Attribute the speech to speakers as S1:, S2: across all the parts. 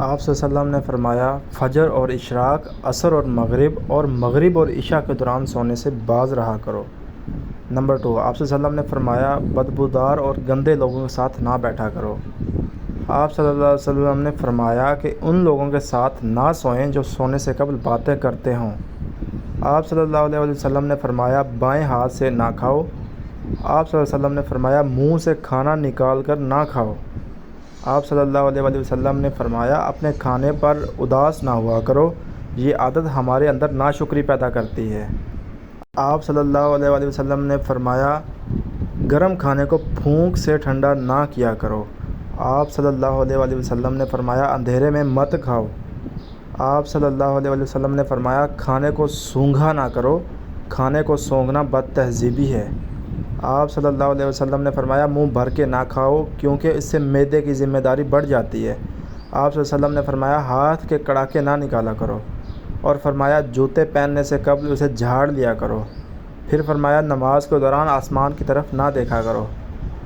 S1: آپ صلی اللہ علیہ وسلم نے فرمایا فجر اور اشراق، عصر اور مغرب اور عشاء کے دوران سونے سے باز رہا کرو۔ نمبر 2، آپ صلی اللہ علیہ وسلم نے فرمایا بدبودار اور گندے لوگوں کے ساتھ نہ بیٹھا کرو۔ آپ صلی اللہ علیہ وسلم نے فرمایا کہ ان لوگوں کے ساتھ نہ سوئیں جو سونے سے قبل باتیں کرتے ہوں۔ آپ صلی اللہ علیہ وسلم نے فرمایا بائیں ہاتھ سے نہ کھاؤ۔ آپ صلی اللہ علیہ وسلم نے فرمایا منہ سے کھانا نکال کر نہ کھاؤ۔ آپ صلی اللہ علیہ وسلم نے فرمایا اپنے کھانے پر اداس نہ ہوا کرو، یہ عادت ہمارے اندر ناشکری پیدا کرتی ہے۔ آپ صلی اللہ علیہ وسلم نے فرمایا گرم کھانے کو پھونک سے ٹھنڈا نہ کیا کرو۔ آپ صلی اللہ علیہ وسلم نے فرمایا اندھیرے میں مت کھاؤ۔ آپ صلی اللہ علیہ وسلم نے فرمایا کھانے کو سونگھا نہ کرو، کھانے کو سونگھنا بد تہذیبی ہے۔ آپ صلی اللہ علیہ وسلم نے فرمایا منہ بھر کے نہ کھاؤ کیونکہ اس سے معدے کی ذمہ داری بڑھ جاتی ہے۔ آپ صلی اللہ علیہ وسلم نے فرمایا ہاتھ کے کڑاکے نہ نکالا کرو، اور فرمایا جوتے پہننے سے قبل اسے جھاڑ لیا کرو۔ پھر فرمایا نماز کے دوران آسمان کی طرف نہ دیکھا کرو۔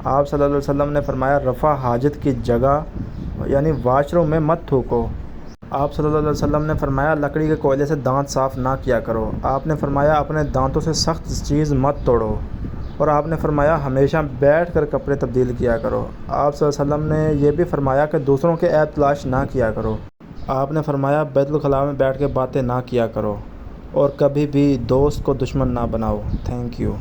S1: آپ صلی اللہ علیہ وسلم نے فرمایا رفع حاجت کی جگہ یعنی واش روم میں مت تھوکو۔ آپ صلی اللہ علیہ وسلم نے فرمایا لکڑی کے کوئلے سے دانت صاف نہ کیا کرو۔ آپ نے فرمایا اپنے دانتوں سے سخت چیز مت توڑو، اور آپ نے فرمایا ہمیشہ بیٹھ کر کپڑے تبدیل کیا کرو۔ آپ صلی اللہ علیہ وسلم نے یہ بھی فرمایا کہ دوسروں کے عیب تلاش نہ کیا کرو۔ آپ نے فرمایا بیت الخلاء میں بیٹھ کے باتیں نہ کیا کرو، اور کبھی بھی دوست کو دشمن نہ بناؤ۔ Thank you.